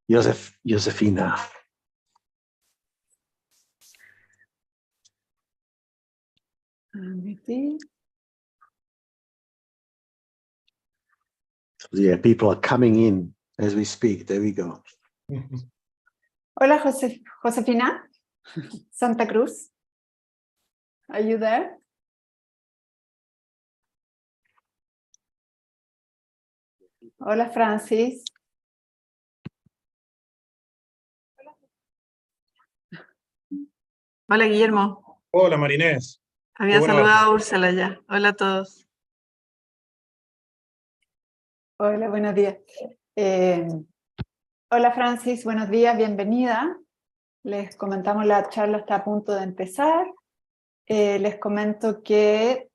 Josefina. Yeah, people are coming in as we speak. There we go. Hola, Josefina. Santa Cruz. Are you there? Hola, Francis. Hola, Guillermo. Hola, Marinés. Había saludado a Úrsula ya. Hola a todos. Hola, buenos días. Hola, Francis, buenos días, bienvenida. Les comentamos, la charla está a punto de empezar. Les comento que,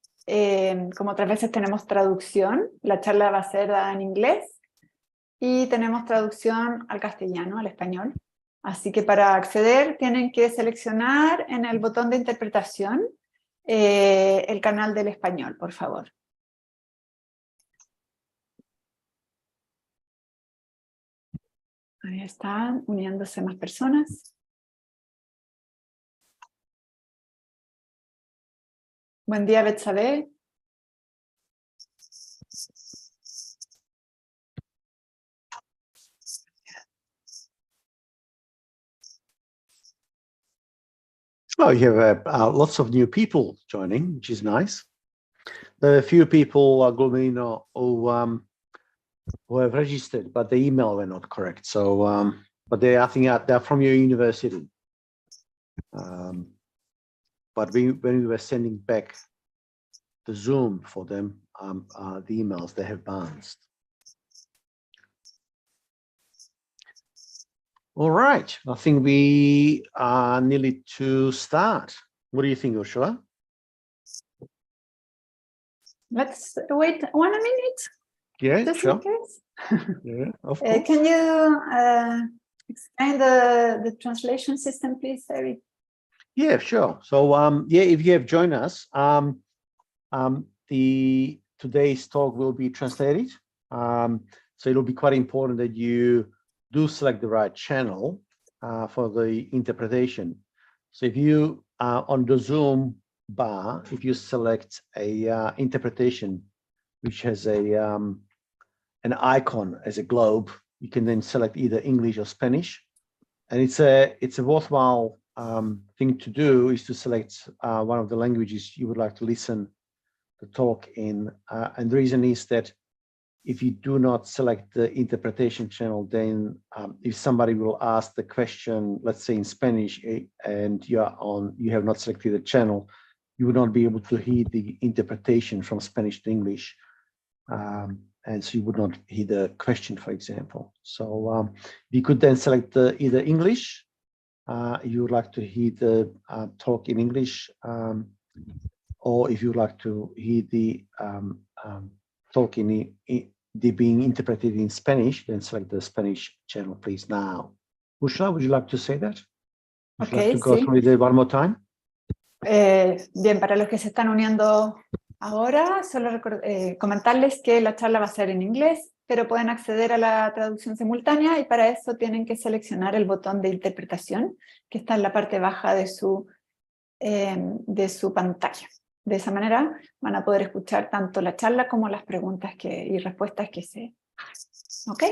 como otras veces tenemos traducción, la charla va a ser dada en inglés y tenemos traducción al castellano, al español. Así que para acceder tienen que seleccionar en el botón de interpretación el canal del español, por favor. Ahí están uniéndose más personas. Buen día, Betsabe. Oh, you have lots of new people joining, which is nice. There are a few people, Glumino, who have registered, but the email were not correct. So, but I think they're from your university. But when we were sending back the Zoom for them, the emails, they have bounced. All right, I think we are nearly to start. What do you think, Ursula? Let's wait 1 minute. Yeah, just sure. in case. Yeah, of course. Can you explain the translation system, please, Eric? Yeah, sure. So, yeah, if you have joined us, today's talk will be translated. So it'll be quite important that you do select the right channel for the interpretation. So if you on the Zoom bar, if you select a interpretation, which has a an icon as a globe, you can then select either English or Spanish. And it's a worthwhile thing to do is to select one of the languages you would like to listen the talk in. And the reason is that if you do not select the interpretation channel, then if somebody will ask the question, let's say in Spanish, and you have not selected the channel, you will not be able to hear the interpretation from Spanish to English. And so you would not hear the question, for example. So you could then select either English, you would like to hear the talk in English, or if you would like to hear the talk being interpreted in Spanish, then select the Spanish channel, please, now. Ursula, would you like to say that? Would you like to go through it one more time? Bien, para los que se están uniendo ahora, solo comentarles que la charla va a ser en inglés, pero pueden acceder a la traducción simultánea y para eso tienen que seleccionar el botón de interpretación que está en la parte baja de su pantalla. De esa manera van a poder escuchar tanto la charla como las preguntas y respuestas que se hagan. ¿Ok?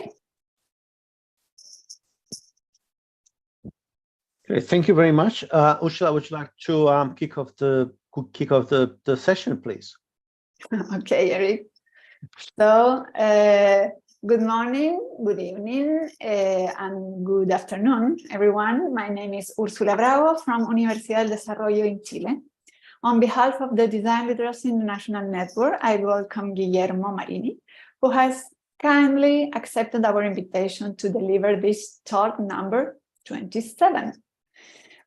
Okay, thank you very much. Ursula, would you like to kick off the session, please? Okay, Eric. So, good morning, good evening, and good afternoon, everyone. My name is Úrsula Bravo from Universidad del Desarrollo in Chile. On behalf of the Design Literacy International Network, I welcome Guillermo Marini, who has kindly accepted our invitation to deliver this talk number 27.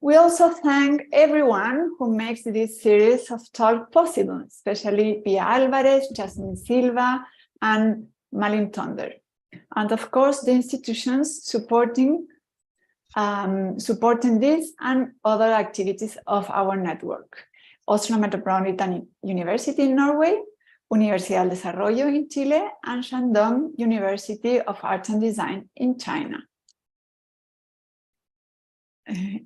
We also thank everyone who makes this series of talk possible, especially Pia Alvarez, Jasmine Silva, and Malin Tonder. And of course, the institutions supporting this and other activities of our network. Oslo Metropolitan University in Norway, Universidad del Desarrollo in Chile, and Shandong University of Arts and Design in China. I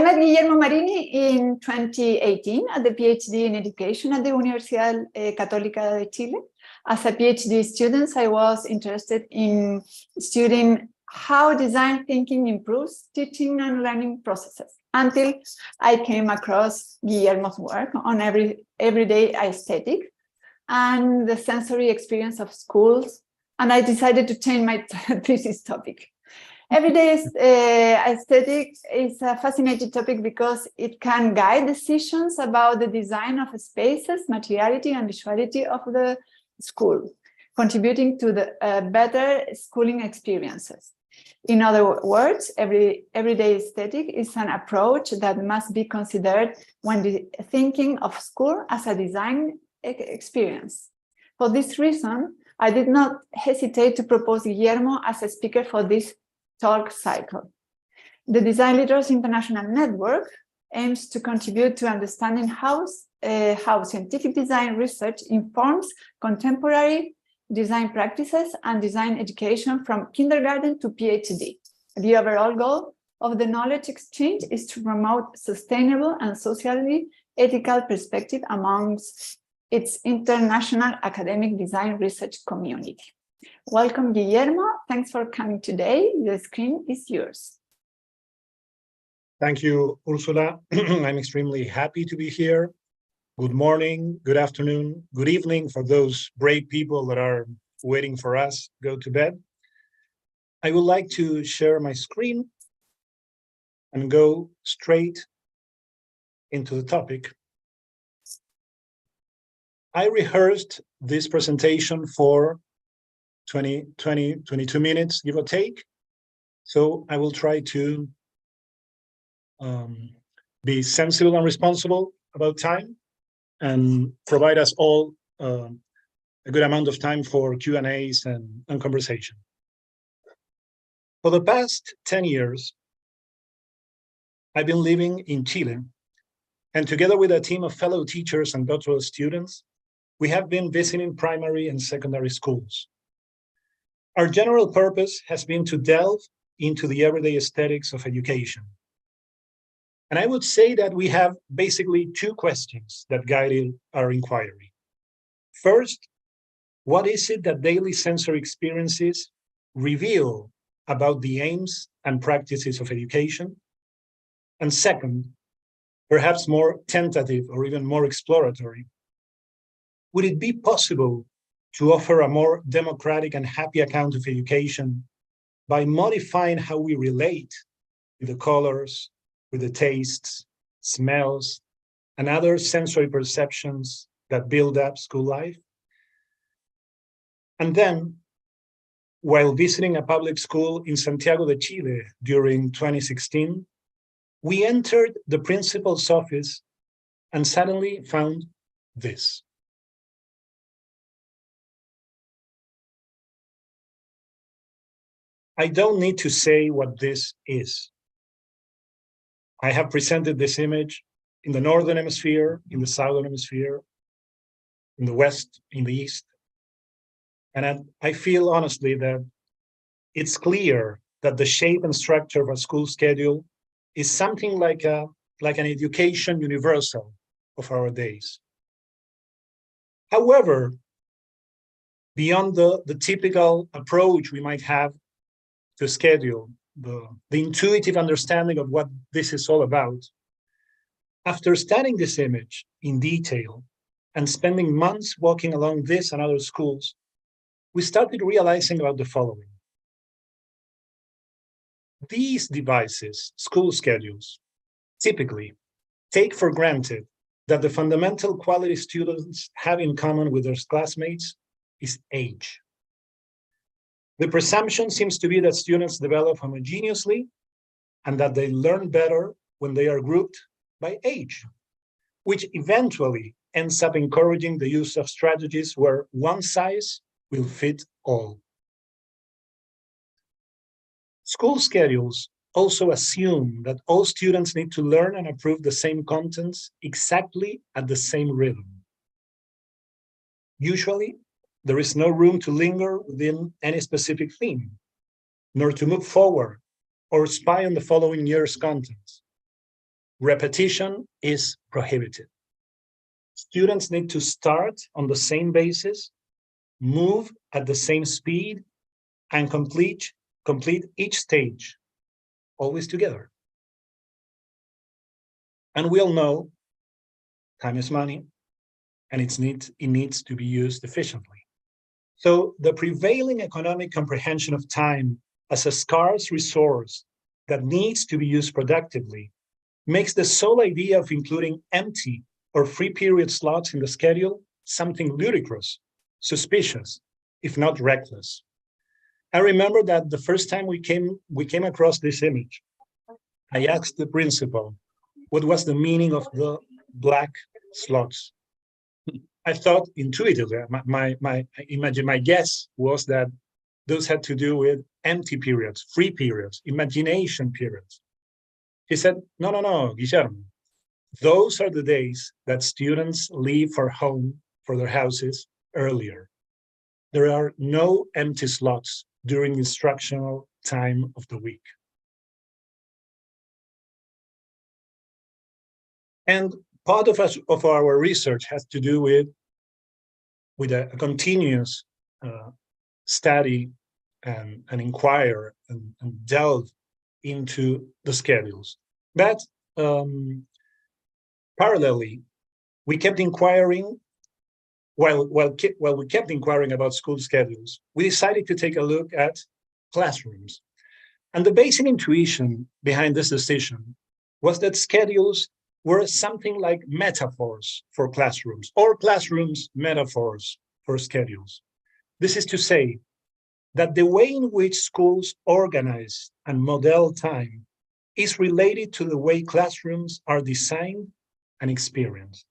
met Guillermo Marini in 2018 at the PhD in Education at the Universidad Católica de Chile. As a PhD student, I was interested in studying how design thinking improves teaching and learning processes, until I came across Guillermo's work on everyday aesthetic and the sensory experience of schools, and I decided to change my thesis topic. Everyday aesthetic is a fascinating topic because it can guide decisions about the design of spaces, materiality, and visuality of the school, contributing to the better schooling experiences. In other words, everyday aesthetic is an approach that must be considered when thinking of school as a design experience. For this reason, I did not hesitate to propose Guillermo as a speaker for this talk cycle. The Design Leaders International Network aims to contribute to understanding how scientific design research informs contemporary design practices and design education from kindergarten to PhD. The overall goal of the knowledge exchange is to promote sustainable and socially ethical perspective amongst its international academic design research community. Welcome, Guillermo. Thanks for coming today. The screen is yours. Thank you, Ursula. I'm extremely happy to be here. Good morning, good afternoon, good evening for those brave people that are waiting for us to go to bed. I would like to share my screen and go straight into the topic. I rehearsed this presentation for 22 minutes, give or take. So I will try to be sensible and responsible about time and provide us all a good amount of time for Q&As and conversation. For the past 10 years, I've been living in Chile, and together with a team of fellow teachers and doctoral students, we have been visiting primary and secondary schools. Our general purpose has been to delve into the everyday aesthetics of education. And I would say that we have basically two questions that guided our inquiry. First, what is it that daily sensory experiences reveal about the aims and practices of education? And second, perhaps more tentative or even more exploratory, would it be possible to offer a more democratic and happy account of education by modifying how we relate with the colors, with the tastes, smells, and other sensory perceptions that build up school life? And then, while visiting a public school in Santiago de Chile during 2016, we entered the principal's office and suddenly found this. I don't need to say what this is. I have presented this image in the Northern Hemisphere, in the Southern Hemisphere, in the West, in the East. And I feel honestly that it's clear that the shape and structure of a school schedule is something like an education universal of our days. However, beyond the typical approach we might have to schedule, the intuitive understanding of what this is all about, after studying this image in detail and spending months walking along this and other schools, we started realizing about the following. These devices, school schedules, typically take for granted that the fundamental quality students have in common with their classmates is age. The presumption seems to be that students develop homogeneously and that they learn better when they are grouped by age, which eventually ends up encouraging the use of strategies where one size will fit all. School schedules also assume that all students need to learn and approve the same contents exactly at the same rhythm. Usually, there is no room to linger within any specific theme, nor to move forward or spy on the following year's contents. Repetition is prohibited. Students need to start on the same basis, move at the same speed, and complete each stage, always together. And we all know time is money, and it needs to be used efficiently. So the prevailing economic comprehension of time as a scarce resource that needs to be used productively makes the sole idea of including empty or free period slots in the schedule something ludicrous, suspicious, if not reckless. I remember that the first time we came across this image, I asked the principal what was the meaning of the black slots. I thought intuitively, my guess was that those had to do with empty periods, free periods, imagination periods. He said, no, Guillermo, those are the days that students leave for home, for their houses earlier. There are no empty slots during instructional time of the week. And part of our research has to do with a continuous study and inquire and delve into the schedules. But parallelly, we kept inquiring. While we kept inquiring about school schedules, we decided to take a look at classrooms. And the basic intuition behind this decision was that schedules were something like metaphors for classrooms, or classrooms metaphors for schedules. This is to say that the way in which schools organize and model time is related to the way classrooms are designed and experienced.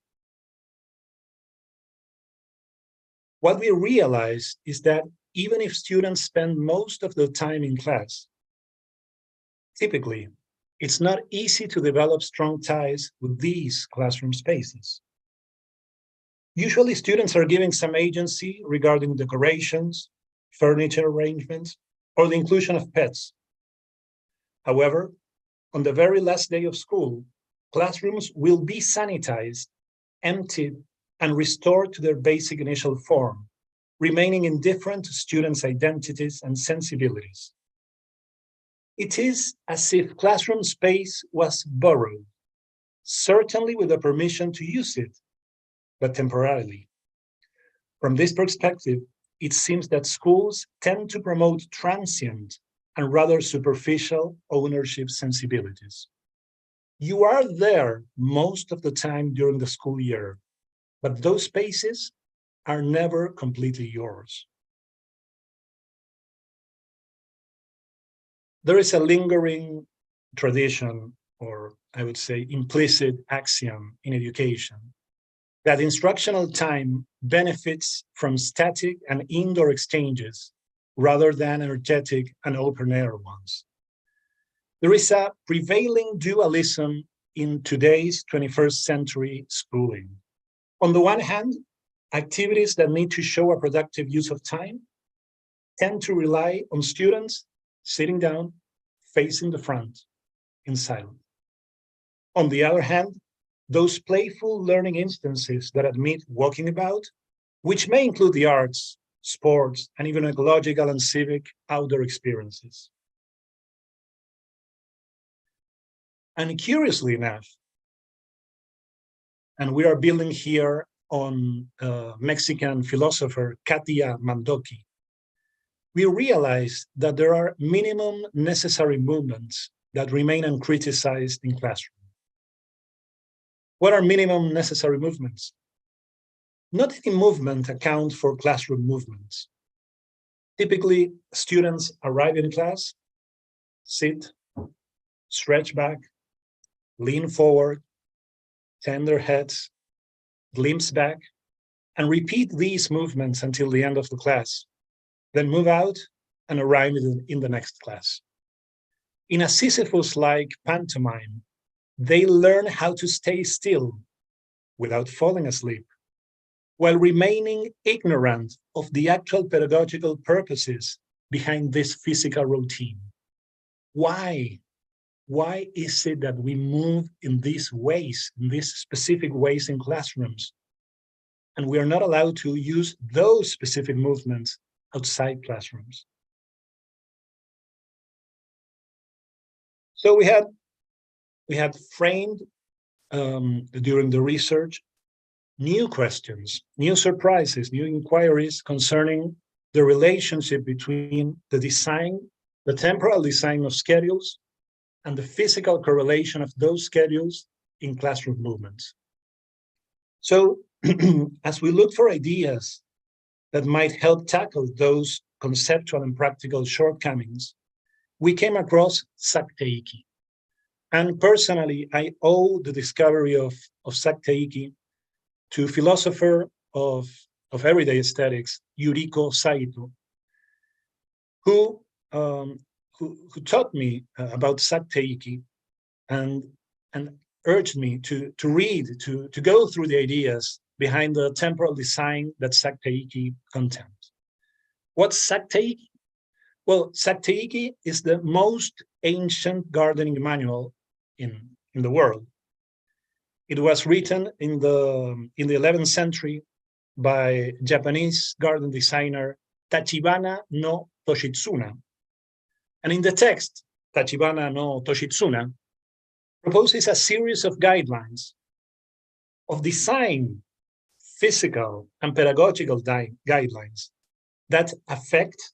What we realized is that even if students spend most of their time in class, typically, it's not easy to develop strong ties with these classroom spaces. Usually, students are given some agency regarding decorations, furniture arrangements, or the inclusion of pets. However, on the very last day of school, classrooms will be sanitized, emptied, and restored to their basic initial form, remaining indifferent to students' identities and sensibilities. It is as if classroom space was borrowed, certainly with the permission to use it, but temporarily. From this perspective, it seems that schools tend to promote transient and rather superficial ownership sensibilities. You are there most of the time during the school year, but those spaces are never completely yours. There is a lingering tradition, or I would say implicit axiom in education, that instructional time benefits from static and indoor exchanges rather than energetic and open-air ones. There is a prevailing dualism in today's 21st century schooling. On the one hand, activities that need to show a productive use of time tend to rely on students sitting down, facing the front, in silence. On the other hand, those playful learning instances that admit walking about, which may include the arts, sports, and even ecological and civic outdoor experiences. And curiously enough, and we are building here on Mexican philosopher Katia Mandoki, we realize that there are minimum necessary movements that remain uncriticized in classroom. What are minimum necessary movements? Not any movement accounts for classroom movements. Typically, students arrive in class, sit, stretch back, lean forward, turn their heads, glimpse back, and repeat these movements until the end of the class, then move out and arrive in the next class. In a Sisyphus-like pantomime, they learn how to stay still without falling asleep, while remaining ignorant of the actual pedagogical purposes behind this physical routine. why is it that we move in these ways, in these specific ways in classrooms, and we are not allowed to use those specific movements outside classrooms? So we had framed during the research new questions, new surprises, new inquiries concerning the relationship between the design, the temporal design of schedules, and the physical correlation of those schedules in classroom movements. So as we look for ideas that might help tackle those conceptual and practical shortcomings, we came across Sakteiki. And personally, I owe the discovery of Sakteiki to philosopher of everyday aesthetics, Yuriko Saito, who taught me about Sakteiki and urged me to read, to go through the ideas behind the temporal design that Sakteiki contains. What's Sakteiki? Well, Sakteiki is the most ancient gardening manual in the world. It was written in the 11th century by Japanese garden designer Tachibana no Toshitsuna. And in the text, Tachibana no Toshitsuna proposes a series of guidelines of design, physical, and pedagogical guidelines that affect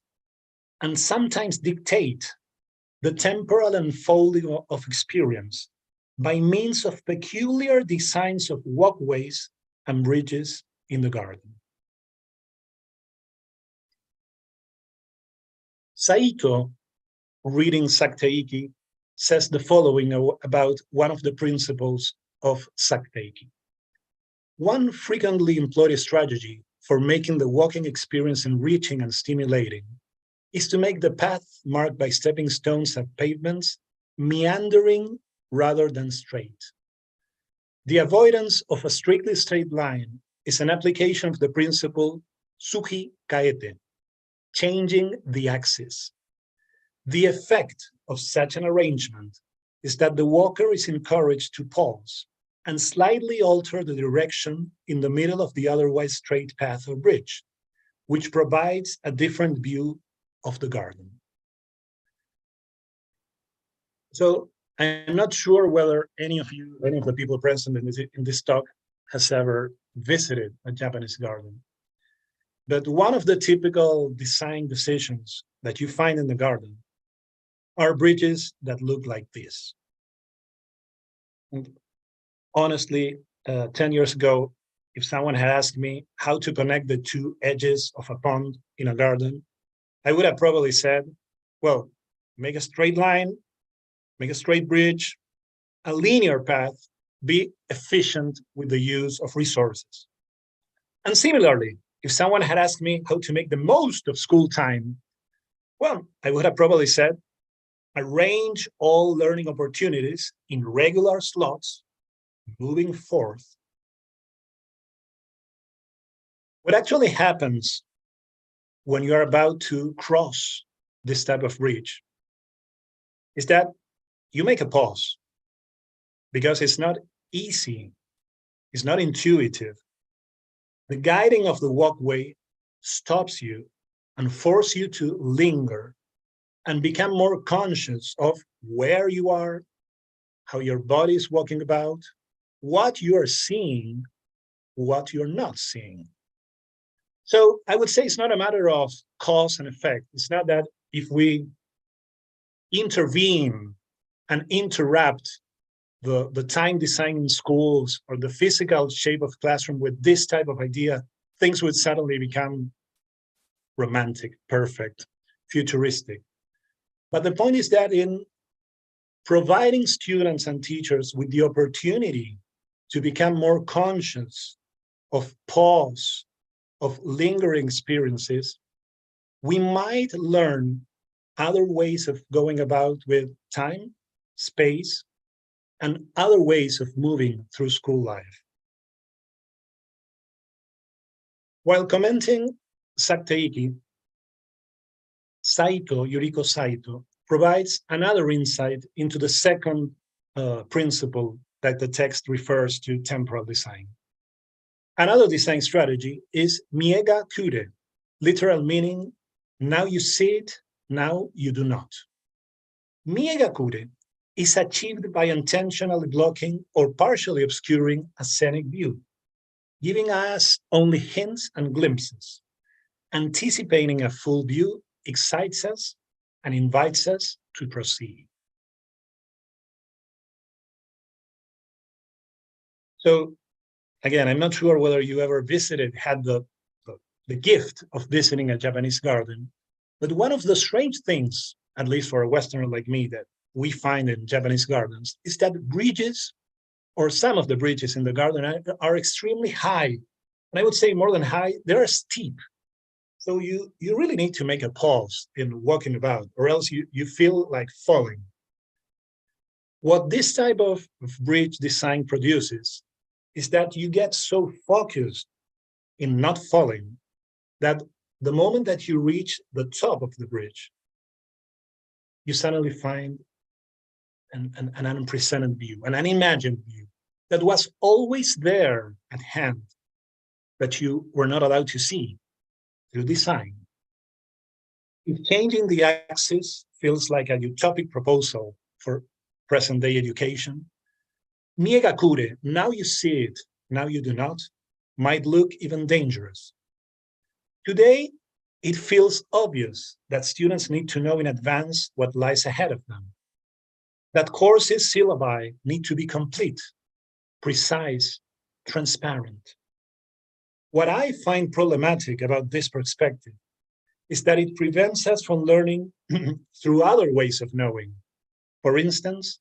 and sometimes dictate the temporal unfolding of experience by means of peculiar designs of walkways and bridges in the garden. Saito, reading Sakteiki, says the following about one of the principles of Sakteiki. One frequently employed strategy for making the walking experience enriching and stimulating is to make the path marked by stepping stones and pavements meandering rather than straight. The avoidance of a strictly straight line is an application of the principle suji kaete, changing the axis. The effect of such an arrangement is that the walker is encouraged to pause and slightly alter the direction in the middle of the otherwise straight path or bridge, which provides a different view of the garden. So I'm not sure whether any of the people present in this talk has ever visited a Japanese garden. But one of the typical design decisions that you find in the garden are bridges that look like this. And honestly, 10 years ago, if someone had asked me how to connect the two edges of a pond in a garden, I would have probably said, well, make a straight line, make a straight bridge, a linear path, be efficient with the use of resources. And similarly, if someone had asked me how to make the most of school time, well, I would have probably said, arrange all learning opportunities in regular slots, moving forth. What actually happens when you are about to cross this type of bridge is that you make a pause because it's not easy, it's not intuitive. The guiding of the walkway stops you and forces you to linger and become more conscious of where you are, how your body is walking about, what you are seeing, what you're not seeing. So I would say it's not a matter of cause and effect. It's not that if we intervene and interrupt the time design in schools or the physical shape of classroom with this type of idea, things would suddenly become romantic, perfect, futuristic. But the point is that in providing students and teachers with the opportunity to become more conscious of pause, of lingering experiences, we might learn other ways of going about with time, space, and other ways of moving through school life. While commenting Sakteiki, Yuriko Saito provides another insight into the second principle that the text refers to temporal design. Another design strategy is miega kure, literal meaning, now you see it, now you do not. Miega kure is achieved by intentionally blocking or partially obscuring a scenic view, giving us only hints and glimpses. Anticipating a full view excites us and invites us to proceed. So, again, I'm not sure whether you ever had the gift of visiting a Japanese garden, but one of the strange things, at least for a Westerner like me, that we find in Japanese gardens is that bridges, or some of the bridges in the garden, are extremely high. And I would say more than high, they're steep. So you really need to make a pause in walking about, or else you feel like falling. What this type of bridge design produces is that you get so focused in not falling that the moment that you reach the top of the bridge, you suddenly find an unprecedented view, an unimagined view that was always there at hand, but you were not allowed to see through design. If changing the axis feels like a utopic proposal for present-day education, miegakure, now you see it, now you do not, might look even dangerous. Today, it feels obvious that students need to know in advance what lies ahead of them, that courses' syllabi need to be complete, precise, transparent. What I find problematic about this perspective is that it prevents us from learning through other ways of knowing. For instance,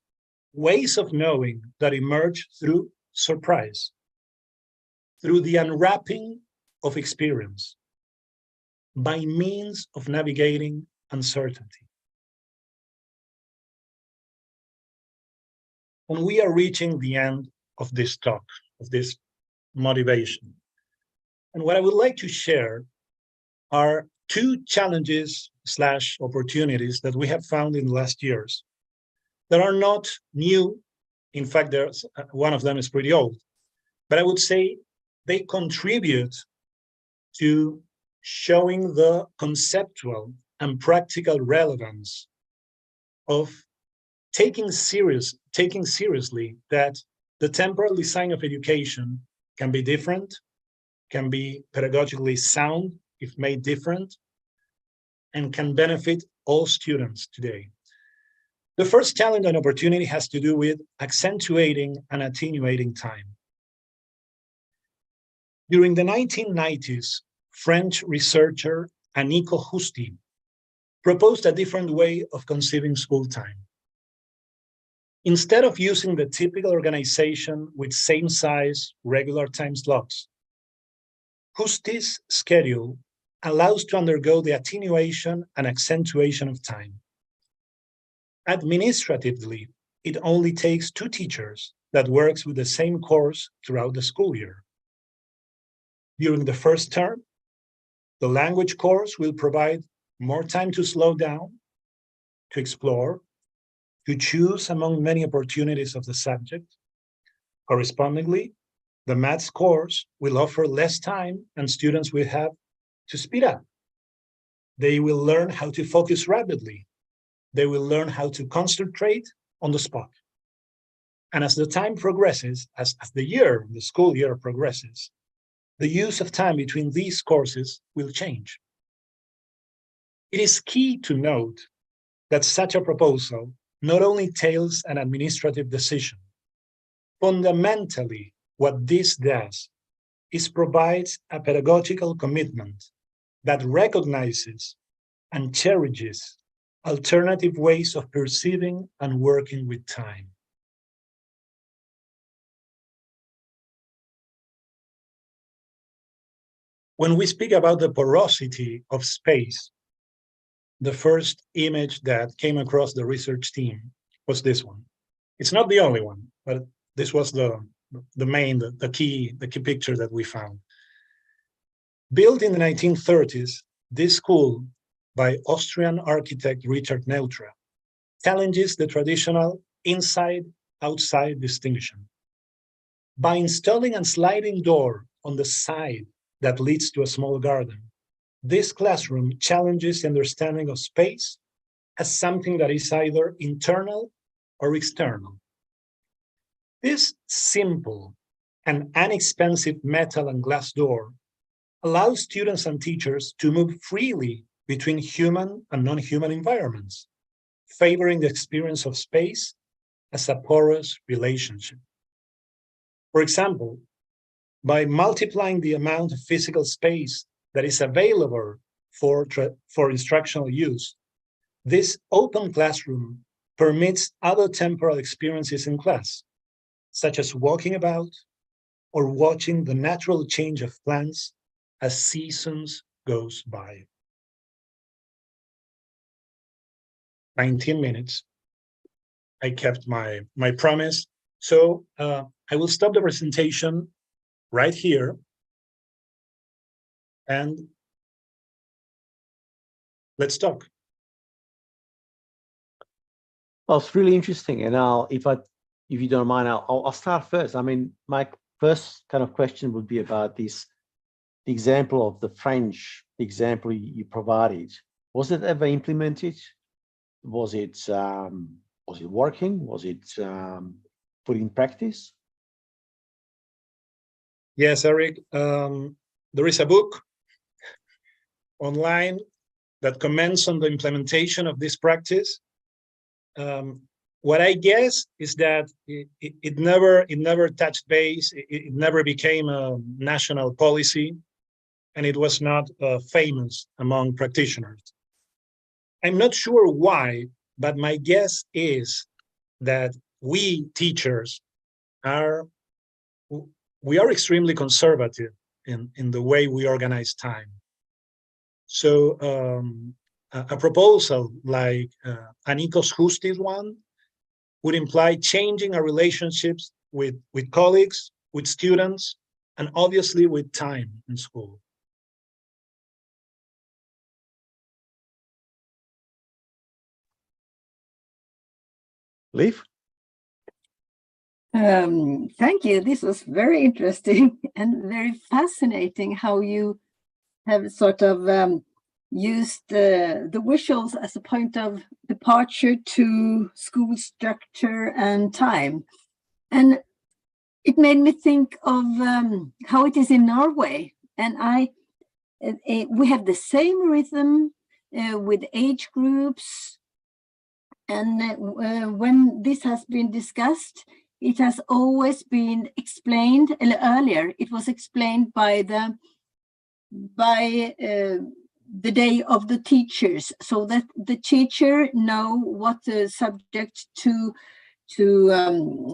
ways of knowing that emerge through surprise, through the unwrapping of experience, by means of navigating uncertainty. And we are reaching the end of this talk, of this motivation. And what I would like to share are two challenges / opportunities that we have found in the last years that are not new. In fact, there's one of them is pretty old, but I would say they contribute to showing the conceptual and practical relevance of taking seriously that the temporal design of education can be different, can be pedagogically sound if made different, and can benefit all students today. The first challenge and opportunity has to do with accentuating and attenuating time. During the 1990s, French researcher Annico Justi proposed a different way of conceiving school time. Instead of using the typical organization with same size, regular time slots, Justi's schedule allows to undergo the attenuation and accentuation of time. Administratively, it only takes 2 teachers that works with the same course throughout the school year. During the first term, the language course will provide more time to slow down, to explore, to choose among many opportunities of the subject. Correspondingly, the maths course will offer less time and students will have to speed up. They will learn how to focus rapidly. They will learn how to concentrate on the spot. And as the time progresses, as the school year progresses, the use of time between these courses will change. It is key to note that such a proposal not only entails an administrative decision. Fundamentally, what this does is provides a pedagogical commitment that recognizes and cherishes alternative ways of perceiving and working with time. When we speak about the porosity of space, the first image that came across the research team was this one. It's not the only one, but this was the key picture that we found. Built in the 1930s, this school by Austrian architect Richard Neutra challenges the traditional inside-outside distinction. By installing a sliding door on the side that leads to a small garden, this classroom challenges the understanding of space as something that is either internal or external. This simple and inexpensive metal and glass door allows students and teachers to move freely between human and non-human environments, favoring the experience of space as a porous relationship. For example, by multiplying the amount of physical space that is available for instructional use, this open classroom permits other temporal experiences in class, such as walking about or watching the natural change of plants as seasons goes by. 19 minutes. I kept my promise. So I will stop the presentation right here. And let's talk. Well, it's really interesting. And if you don't mind, I'll start first. I mean, my first kind of question would be about the example of the French example you provided. Was it ever implemented? Was it working? Was it put in practice? Yes, Eric. There is a book online that comments on the implementation of this practice. What I guess is that it never touched base. It never became a national policy, and it was not famous among practitioners. I'm not sure why, but my guess is that we teachers are extremely conservative in the way we organize time. So a proposal like an ethos justice one would imply changing our relationships with colleagues, with students, and obviously with time in school. Liv? Thank you. This was very interesting and very fascinating how you have sort of used the visuals as a point of departure to school structure and time. And it made me think of how it is in Norway. And we have the same rhythm with age groups. And when this has been discussed, it has always been explained earlier. It was explained by the day of the teachers, so that the teacher know what the subject to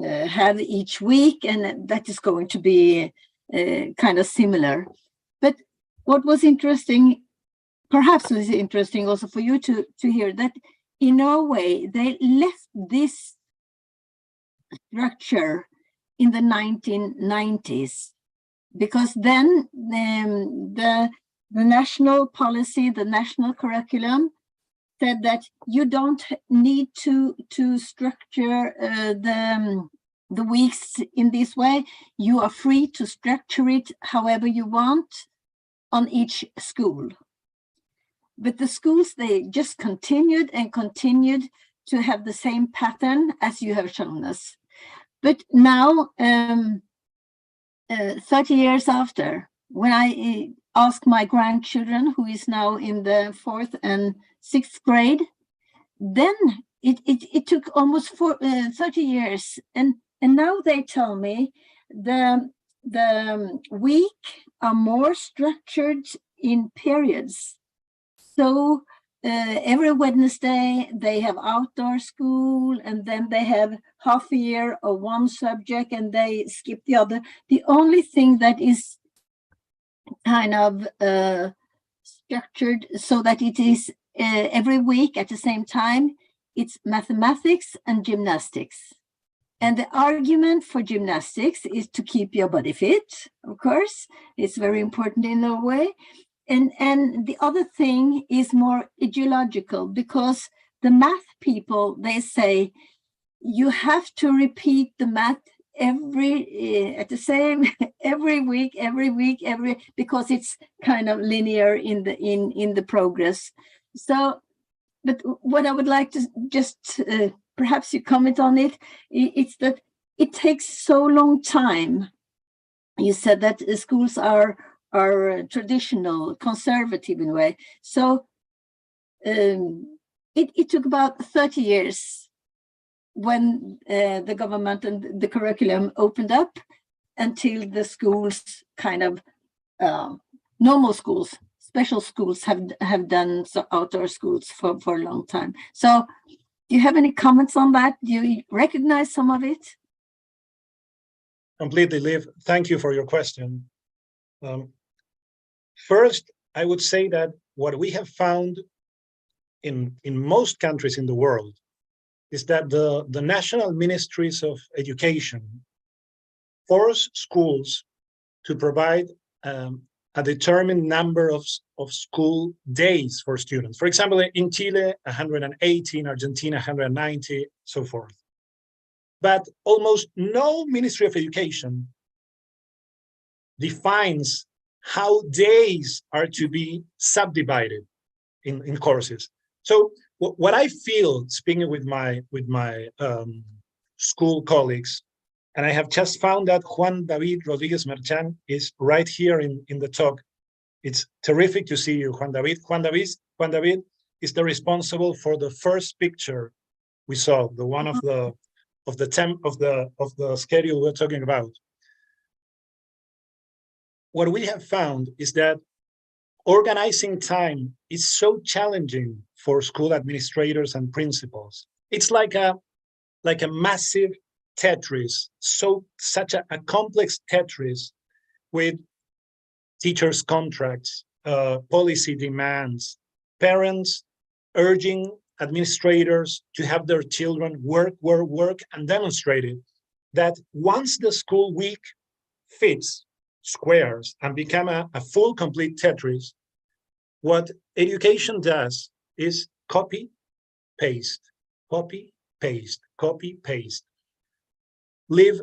have each week, and that is going to be kind of similar. But what was interesting, perhaps was interesting also for you to hear, that in Norway they left this structure in the 1990s, because then the national policy, the national curriculum said that you don't need to structure the weeks in this way. You are free to structure it however you want on each school. But the schools, they just continued and continued to have the same pattern as you have shown us. But now, 30 years after, when I ask my grandchildren, who is now in the 4th and 6th grade, then it took almost 30 years. And now they tell me the week are more structured in periods. So every Wednesday they have outdoor school, and then they have half a year of one subject and they skip the other. The only thing that is kind of structured so that it is every week at the same time, it's mathematics and gymnastics. And the argument for gymnastics is to keep your body fit, of course. It's very important in Norway. And the other thing is more ideological, because the math people, they say you have to repeat the math every week, because it's kind of linear in the progress. So, but what I would like to just perhaps you comment on it, it's that it takes so long time. You said that schools are traditional, conservative in a way. So it took about 30 years when the government and the curriculum opened up until the schools kind of normal schools, special schools have done outdoor schools for a long time. So do you have any comments on that? Do you recognize some of it? Completely, Liv. Thank you for your question. First, I would say that what we have found in most countries in the world is that the national ministries of education force schools to provide a determined number of school days for students. For example, in Chile, 180, in Argentina, 190, so forth. But almost no Ministry of Education defines how days are to be subdivided in courses. So what I feel, speaking with my school colleagues, and I have just found that Juan David Rodriguez Merchan is right here in the talk. It's terrific to see you, Juan David. Juan David is the responsible for the first picture we saw, the one of the schedule we're talking about. What we have found is that organizing time is so challenging for school administrators and principals. It's like a massive Tetris, such a complex Tetris with teachers' contracts, policy demands, parents urging administrators to have their children work, and demonstrate it, that once the school week fits squares and become a full complete Tetris, what education does is copy, paste, copy, paste, copy, paste. Liv,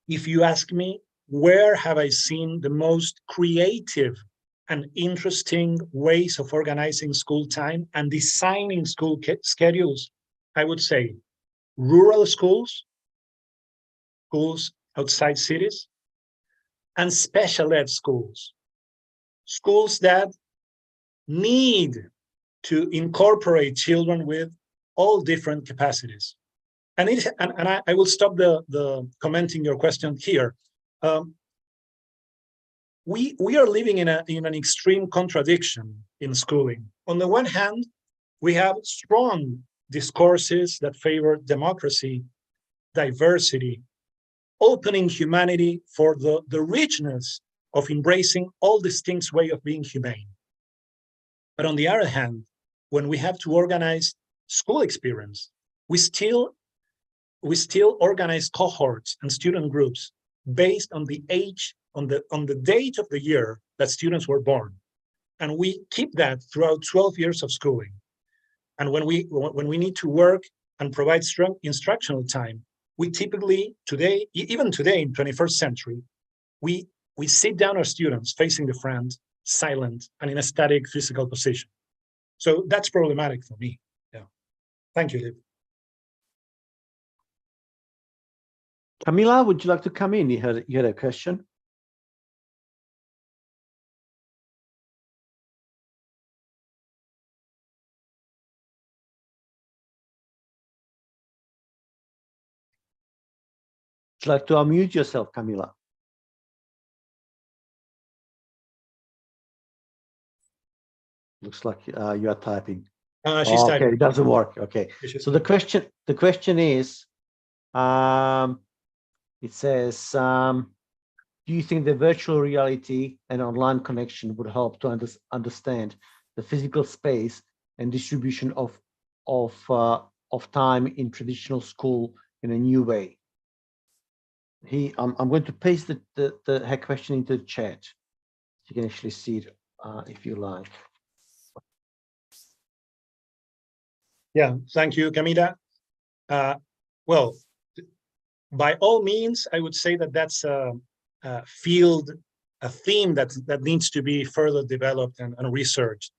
if you ask me, where have I seen the most creative and interesting ways of organizing school time and designing school schedules? I would say rural schools, schools outside cities, and special ed schools, schools that need to incorporate children with all different capacities. And I will stop the commenting your question here. We are living in an extreme contradiction in schooling. On the one hand, we have strong discourses that favor democracy, diversity, opening humanity for the richness of embracing all distinct way of being humane. But on the other hand, when we have to organize school experience, we still organize cohorts and student groups based on the age, on the date of the year that students were born. And we keep that throughout 12 years of schooling. And when we need to work and provide strong instructional time, we typically today, even today in 21st century, we sit down our students facing the front, silent, and in a static physical position. So that's problematic for me. Yeah. Thank you, Liv. Camila, would you like to come in? You had a question? Would you like to unmute yourself, Camila? Looks like you are typing. She's typing. Okay, it doesn't work. Okay. So the question is, it says, do you think the virtual reality and online connection would help to understand the physical space and distribution of time in traditional school in a new way? I'm going to paste her question into the chat. You can actually see it if you like. Yeah, thank you, Camila. Well, by all means, I would say that that's a field, a theme that needs to be further developed and researched.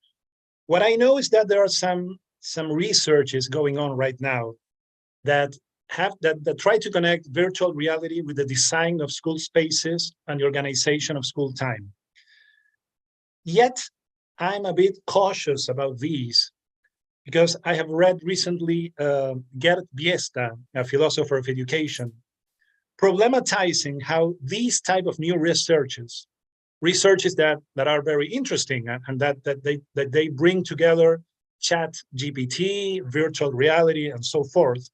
What I know is that there are some researches going on right now that try to connect virtual reality with the design of school spaces and the organization of school time. Yet, I'm a bit cautious about these because I have read recently Gerd Biesta, a philosopher of education, problematizing how these type of new researches that are very interesting and that they bring together chat GPT, virtual reality, and so forth,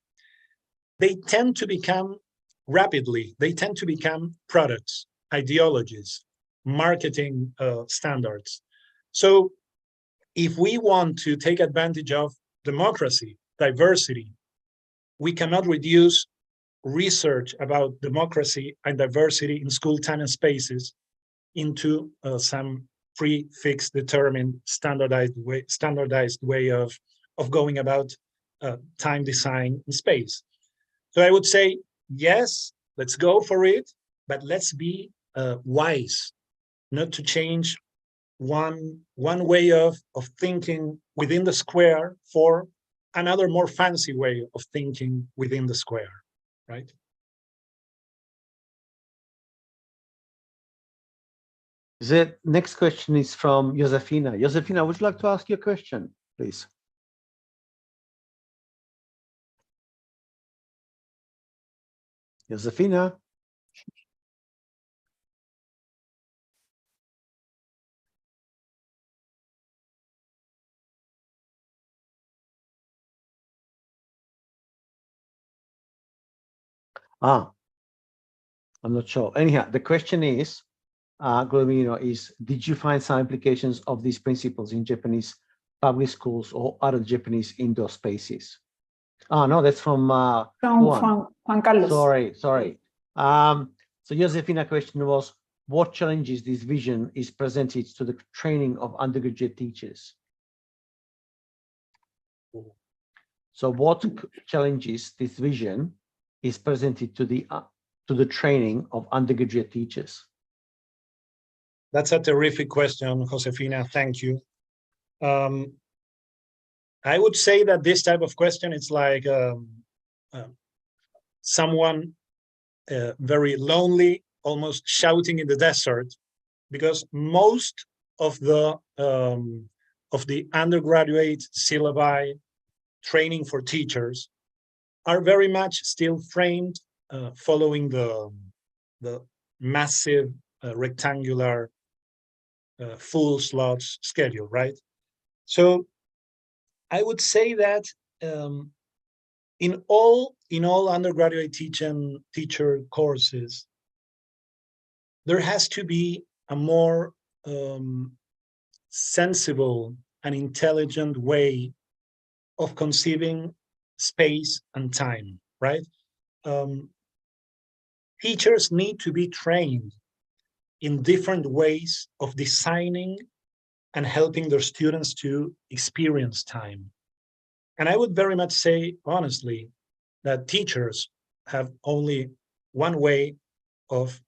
they tend to become products, ideologies, marketing standards. So if we want to take advantage of democracy, diversity, we cannot reduce research about democracy and diversity in school time and spaces into some prefixed, determined, standardized way of going about time design and space. So I would say, yes, let's go for it, but let's be wise, not to change one way of thinking within the square for another more fancy way of thinking within the square, right? The next question is from Josefina. Josefina, would you like to ask your question, please? Josefina? I'm not sure. Anyhow, the question is, Guillermo, did you find some implications of these principles in Japanese public schools or other Japanese indoor spaces? No, that's from Juan Carlos. Sorry. So Josefina's question was, what challenges this vision is presented to the training of undergraduate teachers? So what challenges this vision is presented to the training of undergraduate teachers? That's a terrific question, Josefina. Thank you. I would say that this type of question is like someone very lonely, almost shouting in the desert, because most of the undergraduate syllabi training for teachers are very much still framed following the massive rectangular full slots schedule, right? So I would say that in all undergraduate teacher courses, there has to be a more sensible and intelligent way of conceiving space and time, right? Teachers need to be trained in different ways of designing and helping their students to experience time. And I would very much say, honestly, that teachers have only one way of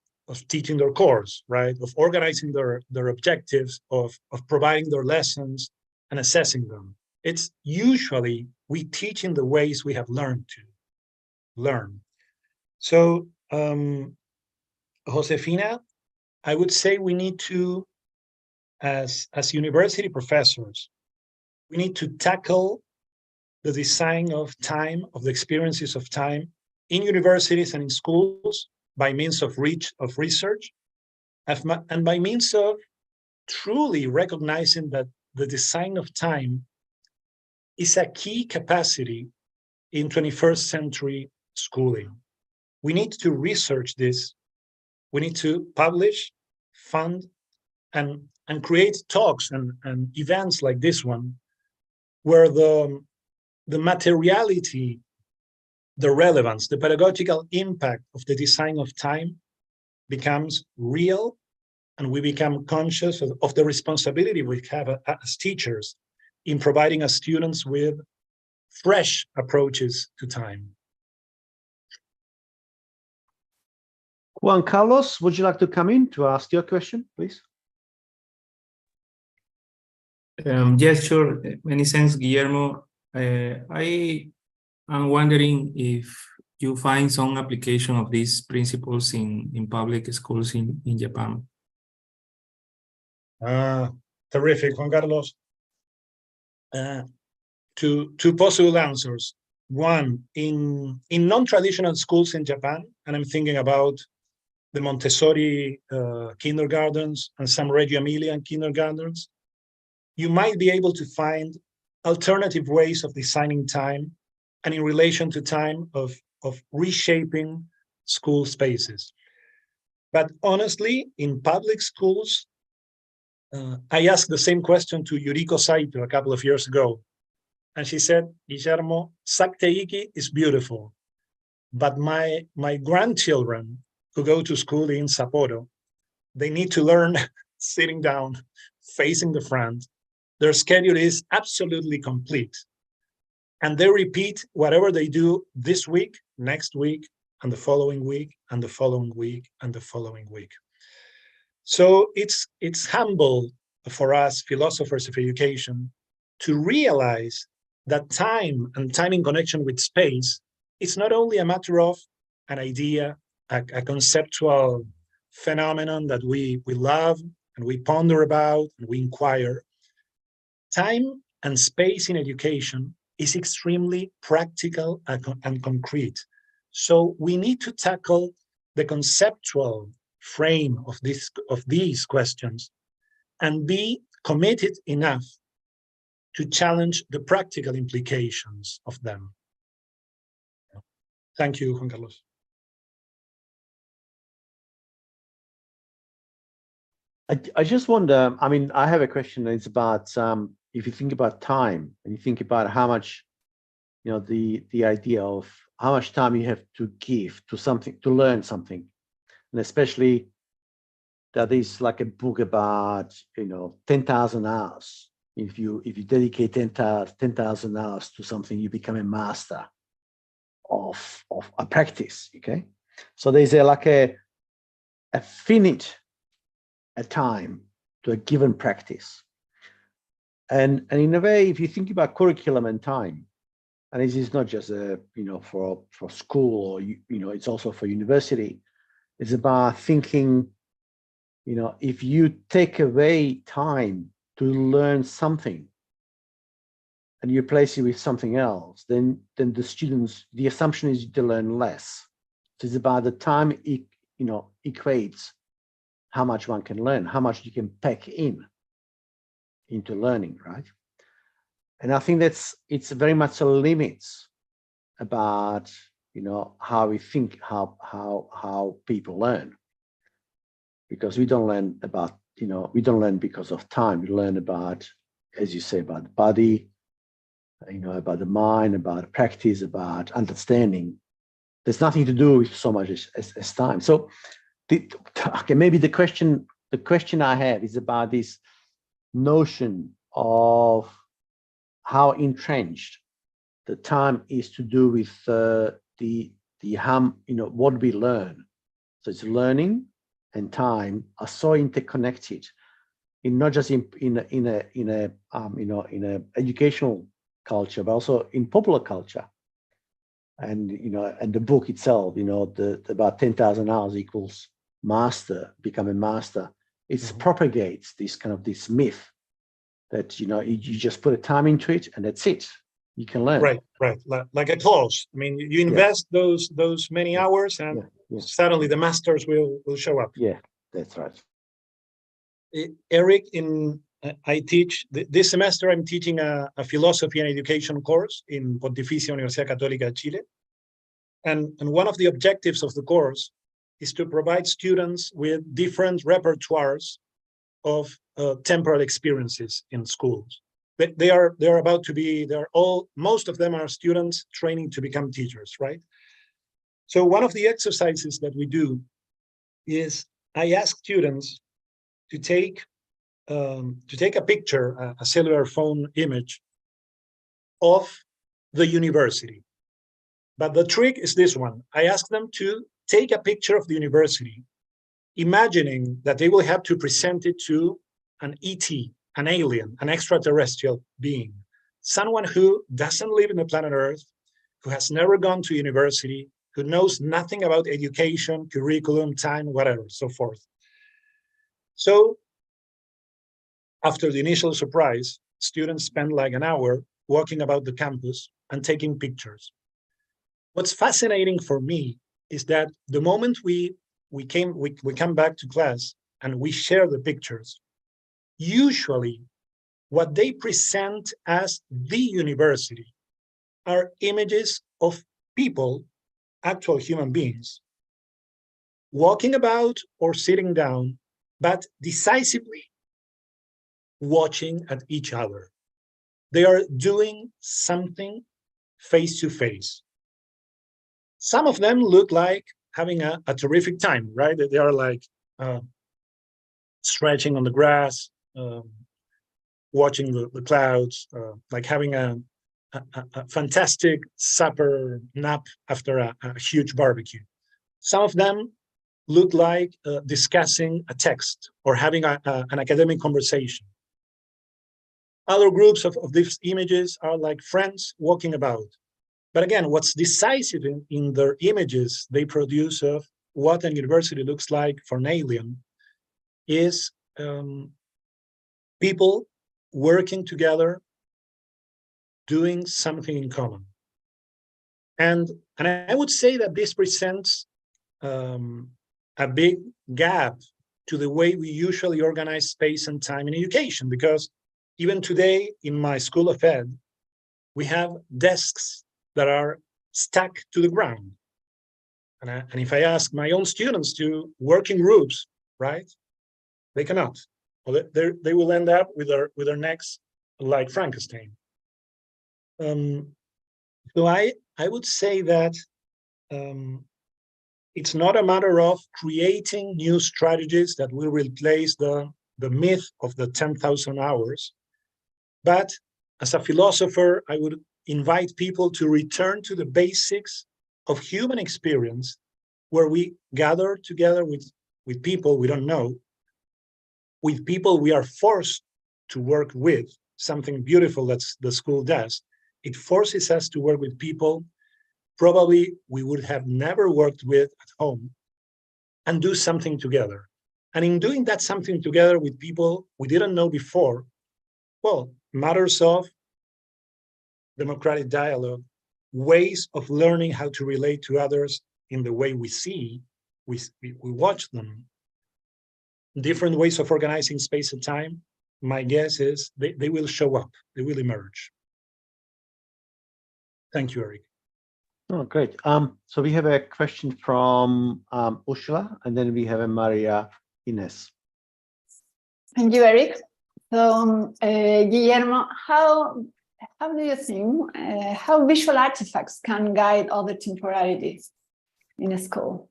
teaching their course, right? Of organizing their objectives, of providing their lessons and assessing them. It's usually we teach in the ways we have learned to learn. So, Josefina, I would say we need to, as university professors, we need to tackle the design of time, of the experiences of time in universities and in schools by means of research, and by means of truly recognizing that the design of time is a key capacity in 21st century schooling. We need to research this. We need to publish, fund, and create talks and events like this one, where the materiality, the relevance, the pedagogical impact of the design of time becomes real, and we become conscious of the responsibility we have as teachers in providing our students with fresh approaches to time. Juan Carlos, would you like to come in to ask your question, please? Yes, sure. Many thanks, Guillermo. I am wondering if you find some application of these principles in public schools in Japan. Terrific, Juan Carlos. Two possible answers. One, in non-traditional schools in Japan, and I'm thinking about the Montessori kindergartens and some Reggio Emilian kindergartens, you might be able to find alternative ways of designing time and in relation to time of reshaping school spaces. But honestly, in public schools, I asked the same question to Yuriko Saito a couple of years ago. And she said, Guillermo, Sakteiki is beautiful, but my grandchildren who go to school in Sapporo, they need to learn sitting down, facing the front. Their schedule is absolutely complete. And they repeat whatever they do this week, next week, and the following week, and the following week, and the following week. So it's humble for us philosophers of education to realize that time and time in connection with space is not only a matter of an idea, a conceptual phenomenon that we love and we ponder about and we inquire. Time and space in education is extremely practical and concrete. So we need to tackle the conceptual frame of these questions and be committed enough to challenge the practical implications of them. Thank you, Juan Carlos. I just wonder, I mean, I have a question. It's about if you think about time and you think about how much, you know, the idea of how much time you have to give to something, to learn something. And especially that is like a book about, you know, 10,000 hours. If you dedicate 10,000 hours to something, you become a master of a practice, okay? So there's a finite time to a given practice. And in a way, if you think about curriculum and time, and this is not just for school, or it's also for university, it's about thinking, if you take away time to learn something and you replace it with something else, then the students, the assumption is to learn less. So it's about the time equates how much one can learn, how much you can pack into learning, right? And I think it's very much a limit about how we think, how people learn, because we don't learn about we don't learn because of time. We learn about, as you say, about the body, about the mind, about practice, about understanding. There's nothing to do with so much as time. So maybe the question I have is about this notion of how entrenched the time is to do with what we learn. So it's learning and time are so interconnected, not just in a educational culture, but also in popular culture. And and the book itself, about 10,000 hours equals master, become a master. It propagates this myth that you just put a time into it and that's it. You can learn. Right. Like a clause. I mean, you invest those many hours, and suddenly the masters will show up. Yeah, that's right. Eric, I teach this semester. I'm teaching a philosophy and education course in Pontificia Universidad Católica de Chile, and one of the objectives of the course is to provide students with different repertoires of temporal experiences in schools. They are about to be, most of them are students training to become teachers, right? So one of the exercises that we do is I ask students to take a picture, a cellular phone image of the university. But the trick is this one. I asked them to take a picture of the university, imagining that they will have to present it to an ET, an alien, an extraterrestrial being, someone who doesn't live in the planet Earth, who has never gone to university, who knows nothing about education, curriculum, time, whatever, so forth. So after the initial surprise, students spend like an hour walking about the campus and taking pictures. What's fascinating for me is that the moment we come back to class and we share the pictures, usually what they present as the university are images of people, actual human beings, walking about or sitting down, but decisively watching at each other. They are doing something face to face. Some of them look like having a terrific time, right? They are like stretching on the grass, watching the clouds, like having a fantastic supper nap after a huge barbecue. Some of them look like discussing a text or having an academic conversation. Other groups of these images are like friends walking about. But again, what's decisive in their images they produce of what a university looks like for an alien is people working together, doing something in common. And I would say that this presents a big gap to the way we usually organize space and time in education, because even today in my School of Ed, we have desks that are stuck to the ground. And if I ask my own students to work in groups, right, they cannot. Well, they will end up with their necks like Frankenstein. So I would say that it's not a matter of creating new strategies that will replace the myth of the 10,000 hours. But as a philosopher, I would invite people to return to the basics of human experience, where we gather together with people we don't know, with people we are forced to work with, something beautiful that the school does. It forces us to work with people probably we would have never worked with at home, and do something together. And in doing that something together with people we didn't know before, well, matters of democratic dialogue, ways of learning how to relate to others in the way we see, we watch them, different ways of organizing space and time, my guess is they will show up, they will emerge. Thank you, Eric. Oh, great. So we have a question from Ursula, and then we have a Maria Ines. Thank you, Eric. So, Guillermo, how do you think how visual artifacts can guide other temporalities in a school?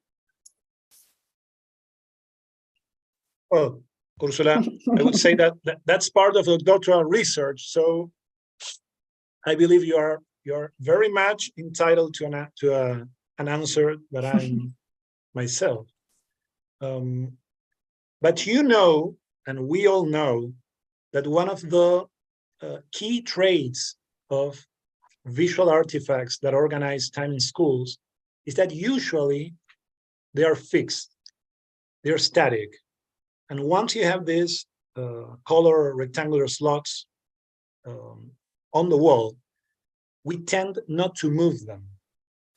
Well, Ursula, I would say that's part of the doctoral research. So I believe you're very much entitled to an answer that I'm myself. But you know, and we all know, that one of the key traits of visual artifacts that organize time in schools is that usually they are fixed, they're static. And once you have these color rectangular slots on the wall, we tend not to move them.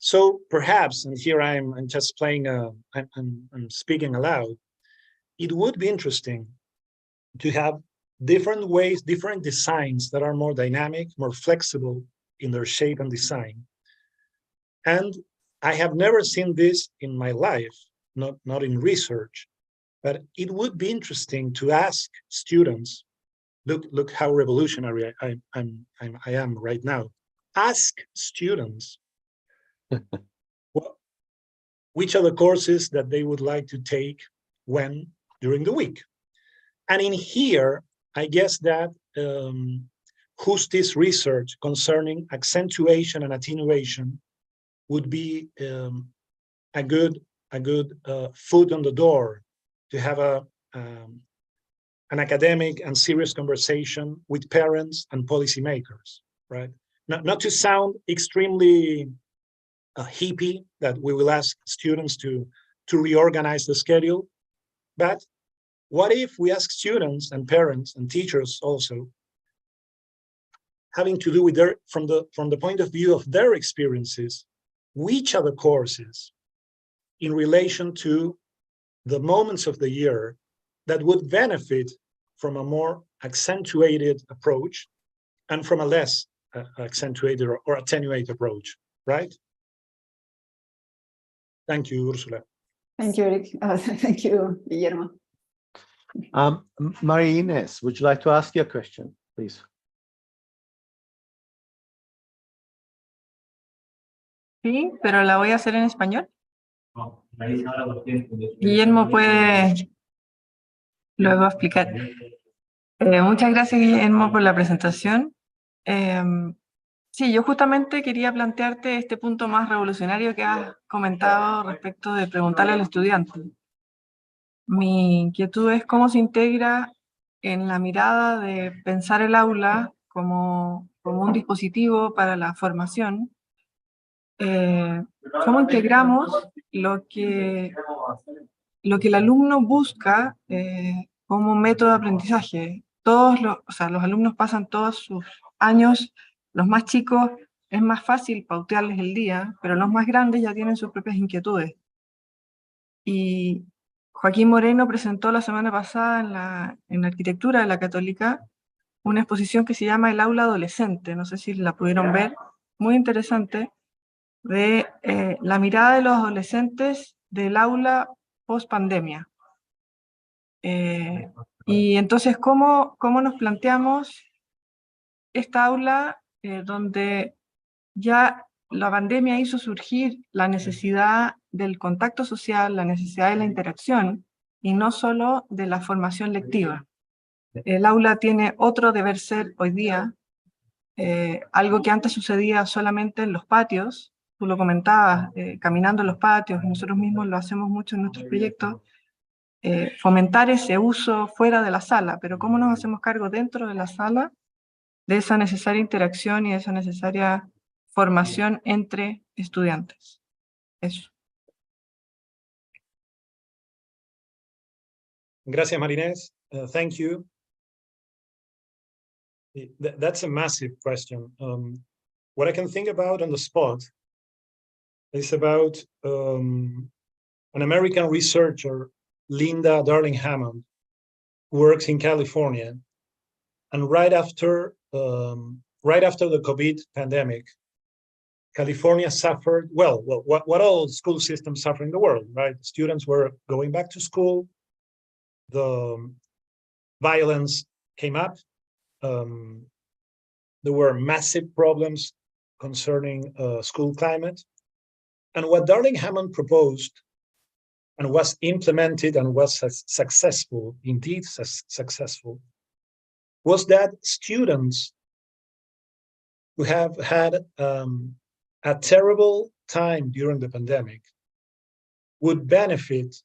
So perhaps, and here I'm just playing, I'm speaking aloud, it would be interesting to have different ways, different designs that are more dynamic, more flexible in their shape and design. And I have never seen this in my life, not in research, but it would be interesting to ask students, look how revolutionary I am right now. Ask students which are the courses that they would like to take when during the week. And in here, I guess that justice research concerning accentuation and attenuation would be a good foot on the door to have an academic and serious conversation with parents and policymakers, right? Not to sound extremely hippie, that we will ask students to reorganize the schedule, but what if we ask students and parents and teachers also, having to do with their, from the point of view of their experiences, which are the courses in relation to the moments of the year that would benefit from a more accentuated approach and from a less accentuated or attenuated approach, right? Thank you, Ursula. Thank you, Eric. Thank you, Guillermo. Maria Inés, would you like to ask your question, please? Sí, pero la voy a hacer en español. Guillermo puede luego explicar. Muchas gracias, Guillermo, por la presentación. Sí, yo justamente quería plantearte este punto más revolucionario que has comentado respecto de preguntarle al estudiante. Mi inquietud es cómo se integra en la mirada de pensar el aula como un dispositivo para la formación. ¿Cómo integramos lo que el alumno busca como método de aprendizaje? Los alumnos pasan todos sus años, los más chicos es más fácil pautearles el día, pero los más grandes ya tienen sus propias inquietudes. Y Joaquín Moreno presentó la semana pasada en Arquitectura de la Católica una exposición que se llama El aula adolescente, no sé si la pudieron ver, muy interesante, de la mirada de los adolescentes del aula post-pandemia. Y entonces, ¿cómo nos planteamos esta aula donde ya la pandemia hizo surgir la necesidad del contacto social, la necesidad de la interacción, y no solo de la formación lectiva? El aula tiene otro deber ser hoy día, algo que antes sucedía solamente en los patios. Tú lo comentabas, caminando en los patios, y nosotros mismos lo hacemos mucho en nuestros proyectos, fomentar ese uso fuera de la sala, pero ¿cómo nos hacemos cargo dentro de la sala de esa necesaria interacción y de esa necesaria formación entre estudiantes? Eso. Gracias, Marinés. Thank you. That's a massive question. What I can think about on the spot is about an American researcher, Linda Darling Hammond, who works in California. And right after the COVID pandemic, California suffered, well, what all school systems suffer in the world, right? Students were going back to school, the violence came up, there were massive problems concerning school climate. And what Darling Hammond proposed and was implemented and was successful, indeed successful, was that students who have had a terrible time during the pandemic would benefit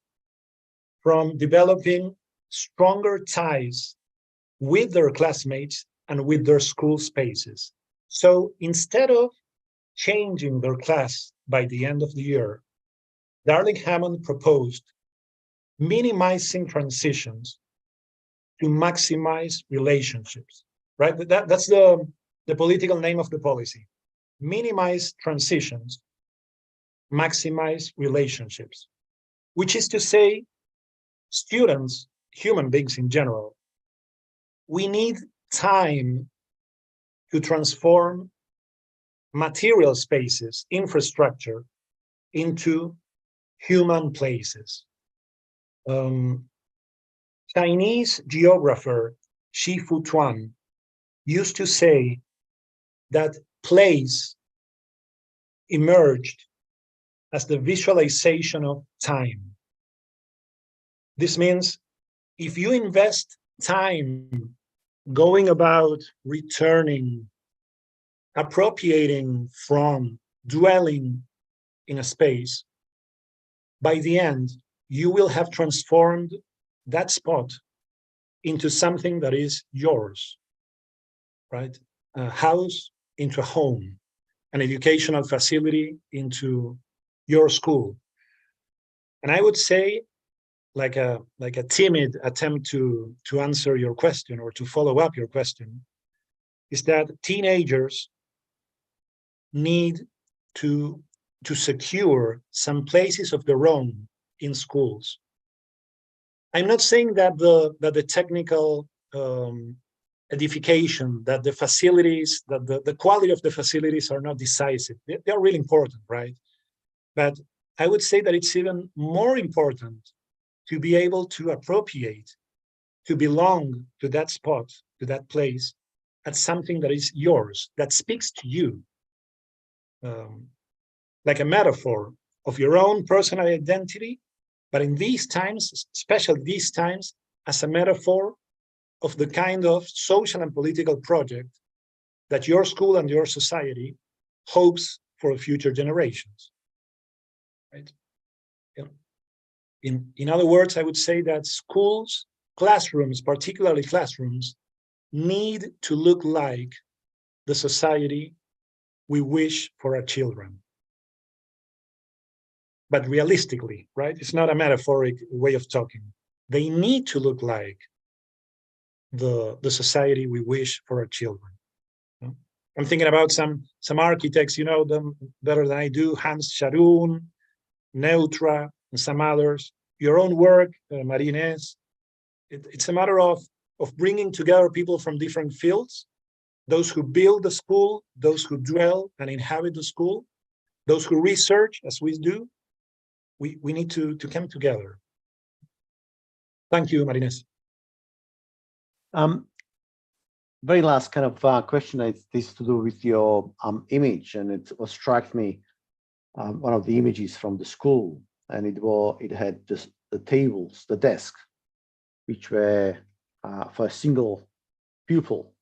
from developing stronger ties with their classmates and with their school spaces. So instead of changing their class by the end of the year, Darling Hammond proposed minimizing transitions to maximize relationships, right? That's the political name of the policy. Minimize transitions, maximize relationships, which is to say, students, human beings in general, we need time to transform material spaces, infrastructure, into human places. Chinese geographer Xi Futuan used to say that place emerged as the visualization of time. This means if you invest time going about returning, appropriating from, dwelling in a space, by the end, you will have transformed that spot into something that is yours, right? A house into a home, an educational facility into your school. And I would say, like a timid attempt to answer your question or to follow up your question, is that teenagers need to secure some places of their own in schools. I'm not saying that the technical edification, that the facilities, that the quality of the facilities are not decisive. They are really important, right? But I would say that it's even more important to be able to appropriate, to belong to that spot, to that place, as something that is yours, that speaks to you, like a metaphor of your own personal identity, but in these times, especially these times, as a metaphor of the kind of social and political project that your school and your society hopes for future generations, right? In other words, I would say that schools, classrooms, particularly classrooms, need to look like the society we wish for our children. But realistically, right? It's not a metaphoric way of talking. They need to look like the society we wish for our children. I'm thinking about some architects, you know them better than I do, Hans Scharoun, Neutra, and some others. Your own work, Marines. It's a matter of bringing together people from different fields, those who build the school, those who dwell and inhabit the school, those who research, as we do. We need to come together. Thank you, Marines. Very last kind of question is to do with your image, and it was struck me one of the images from the school, and it had just the tables, the desk, which were for a single pupil,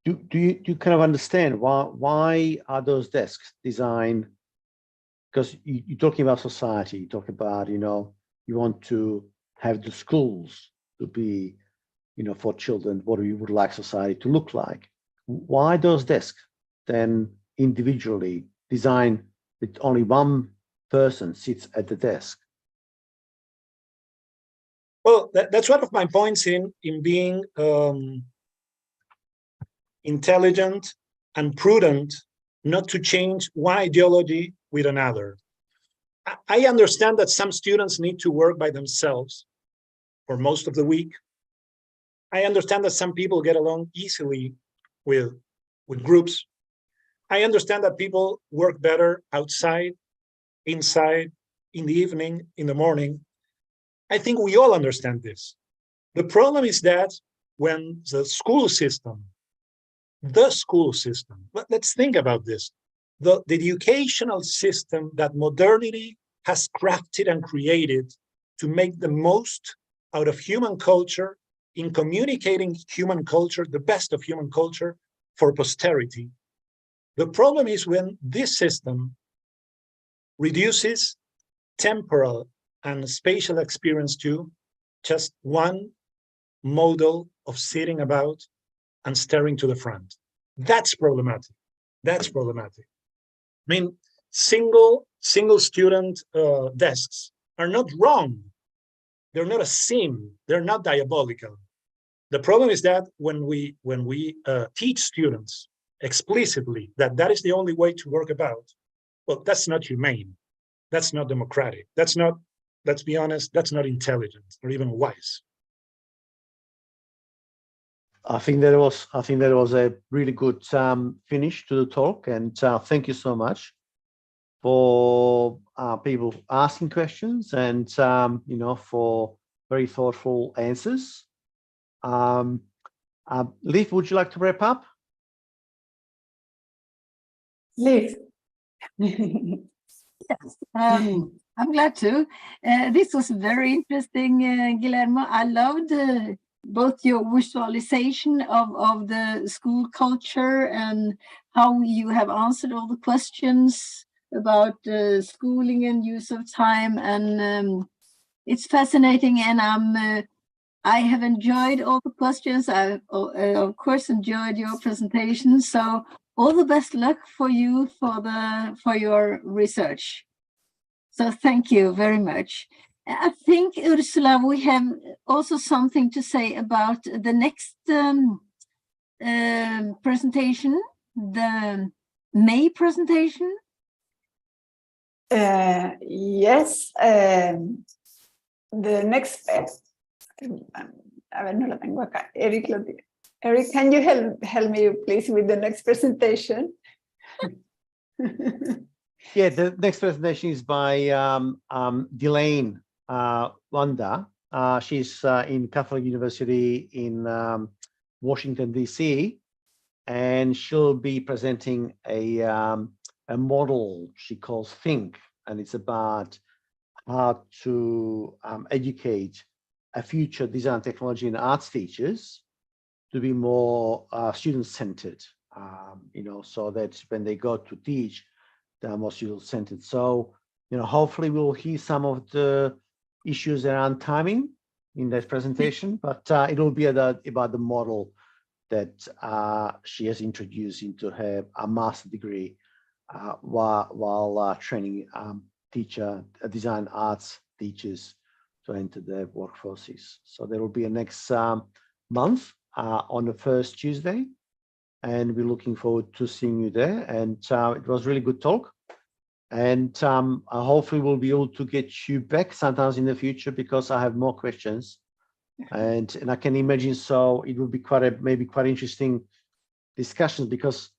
do you kind of understand why are those desks designed? Because you're talking about society, you talk about, you know, you want to have the schools to be, you know, for children, what you would like society to look like. Why those desks then individually designed with only one person sits at the desk? Well, that's one of my points in being intelligent and prudent, not to change one ideology with another. I understand that some students need to work by themselves for most of the week. I understand that some people get along easily with groups. I understand that people work better outside, inside, in the evening, in the morning. I think we all understand this. The problem is that when the school system, let's think about this. The educational system that modernity has crafted and created to make the most out of human culture, in communicating human culture, the best of human culture for posterity. The problem is when this system reduces temporal and spatial experience to just one model of sitting about and staring to the front. That's problematic. That's problematic. I mean, single student desks are not wrong. They're not a sin. They're not diabolical. The problem is that when we teach students explicitly that is the only way to work about, well, that's not humane. That's not democratic. That's not, let's be honest, that's not intelligent or even wise. I think that was a really good finish to the talk, and thank you so much for people asking questions and you know, for very thoughtful answers. Liv, would you like to wrap up? Liv. Yes. I'm glad to. This was very interesting, Guillermo. I loved both your visualization of the school culture and how you have answered all the questions about schooling and use of time. And it's fascinating, and I have enjoyed all the questions. I of course enjoyed your presentation. So all the best luck for you for your research. So thank you very much. I think, Ursula, we have also something to say about the next presentation, the May presentation. Yes, the next, a ver, no lo tengo acá. Eric, Eric, can you help me please with the next presentation? Yeah, the next presentation is by Delane Wanda. She's in Catholic University in Washington, D.C., and she'll be presenting a model she calls Think, and it's about how to educate a future design, technology, and arts teachers to be more student-centered, so that when they go to teach, they're more student-centered. So, hopefully we'll hear some of the issues around timing in that presentation, but it will be about the model that she has introduced into her master degree while training design arts teachers to enter the workforces. So there will be a next month on the first Tuesday, and we're looking forward to seeing you there. And it was really good talk, and hopefully we'll be able to get you back sometimes in the future, because I have more questions, and I can imagine, so it will be maybe quite interesting discussions, because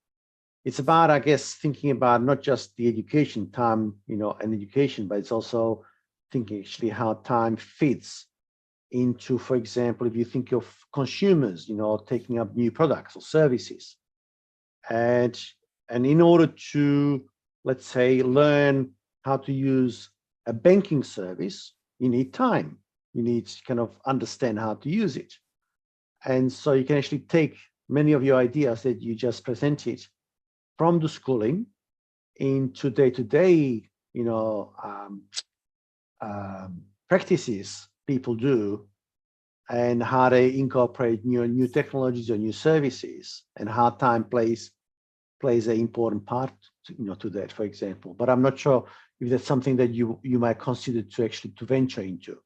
it's about, I guess, thinking about not just the education time, and education, but it's also thinking actually how time fits into, for example, if you think of consumers, taking up new products or services, and in order to, let's say, learn how to use a banking service, you need time. You need to kind of understand how to use it, and so you can actually take many of your ideas that you just presented from the schooling into day-to-day, practices people do, and how they incorporate new technologies or new services, and how time plays an important part, to that, for example. But I'm not sure if that's something that you might consider to venture into.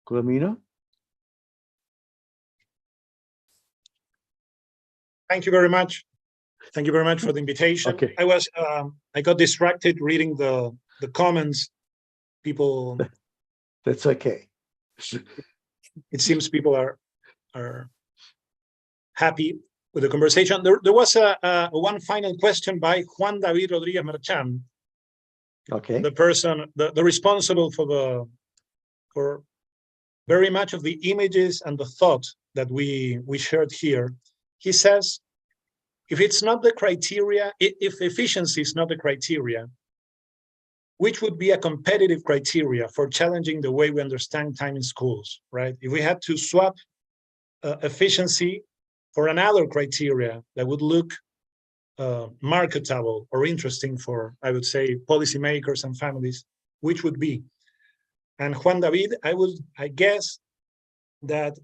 Guillermo? Thank you very much. Thank you very much for the invitation. Okay. I got distracted reading the comments. People. That's okay. It seems people are happy with the conversation. There was a one final question by Juan David Rodriguez Merchan. Okay. The person, the responsible for very much of the images and the thought that we shared here. He says, if it's not the criteria, if efficiency is not the criteria, which would be a competitive criteria for challenging the way we understand time in schools, right? If we had to swap efficiency for another criteria that would look marketable or interesting for, I would say, policymakers and families, which would be? And Juan David, I guess that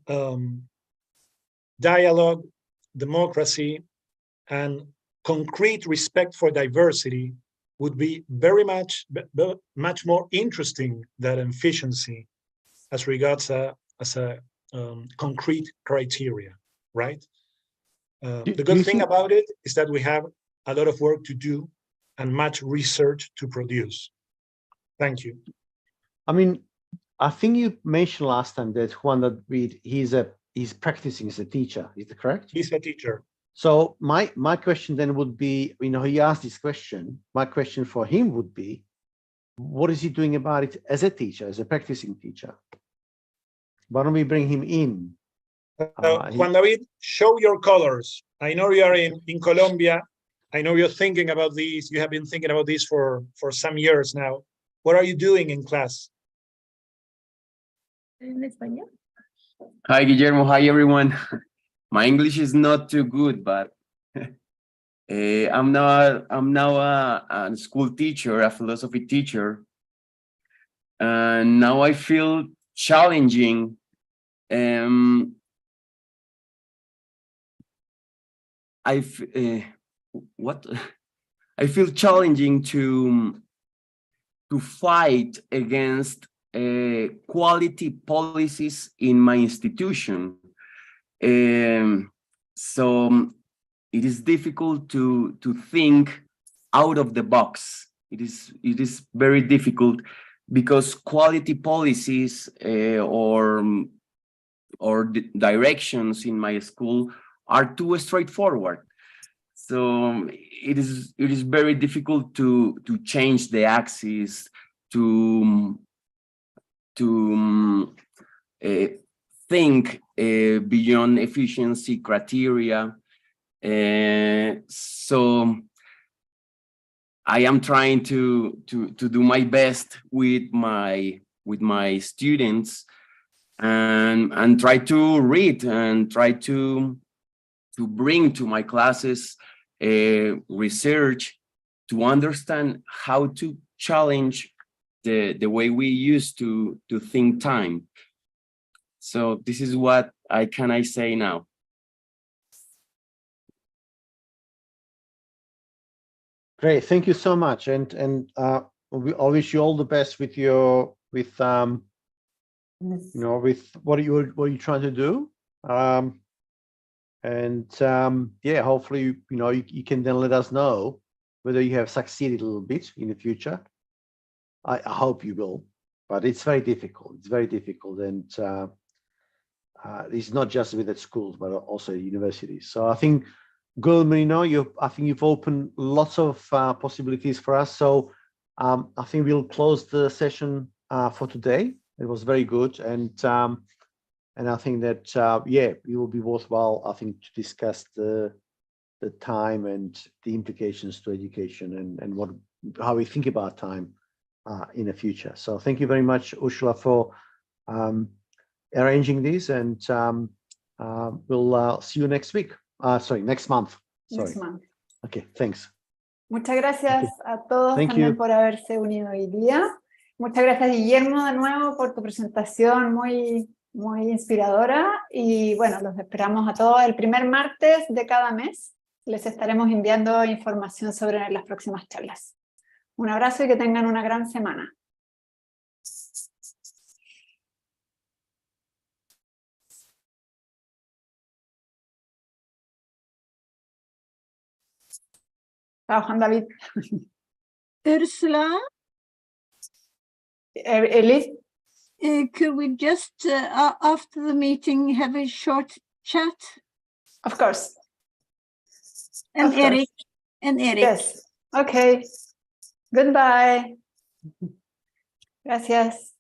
dialogue, democracy, and concrete respect for diversity would be very much more interesting than efficiency as regards as a concrete criteria, right? The good thing about it is that we have a lot of work to do and much research to produce. Thank you. I mean, I think you mentioned last time that Juan David, he's practicing as a teacher. Is that correct? He's a teacher. So my question then would be, he asked this question. My question for him would be, what is he doing about it as a teacher, as a practicing teacher? Why don't we bring him in? Juan David, show your colors. I know you are in Colombia. I know you're thinking about these. You have been thinking about these for some years now. What are you doing in class? ¿En español? Hi, Guillermo. Hi, everyone. My English is not too good, but I'm now a school teacher, a philosophy teacher, and now I feel challenging. I feel challenging to fight against quality policies in my institution. So it is difficult to think out of the box. It is very difficult because quality policies or directions in my school are too straightforward. So it is very difficult to change the axis, to think beyond efficiency criteria. So I am trying to do my best with my students and try to read and try to bring to my classes research to understand how to challenge the way we used to think time. So this is what I say now. Great, thank you so much, and I wish you all the best with your with what you're trying to do, yeah, hopefully you can then let us know whether you have succeeded a little bit in the future. I hope you will, but it's very difficult. It's very difficult, and it's not just with the schools, but also universities. So I think, Guillermo, I think you've opened lots of possibilities for us. So I think we'll close the session for today. It was very good, and I think that yeah, it will be worthwhile, I think, to discuss the time and the implications to education and how we think about time in the future. So thank you very much, Ursula, for arranging this, and we'll see you next week. Sorry, next month. Sorry. Next month. Okay, thanks. Muchas gracias a todos Thank también you. por haberse unido hoy día. Muchas gracias, Guillermo, de nuevo por tu presentación muy inspiradora. Y bueno, los esperamos a todos el primer martes de cada mes. Les estaremos enviando información sobre las próximas charlas. Un abrazo y que tengan una gran semana. Chao, Juan David. Ursula, Elise? could we just, after the meeting, have a short chat? Of course. And Of course. Eric. And Eric. Yes. Okay. Goodbye. Gracias.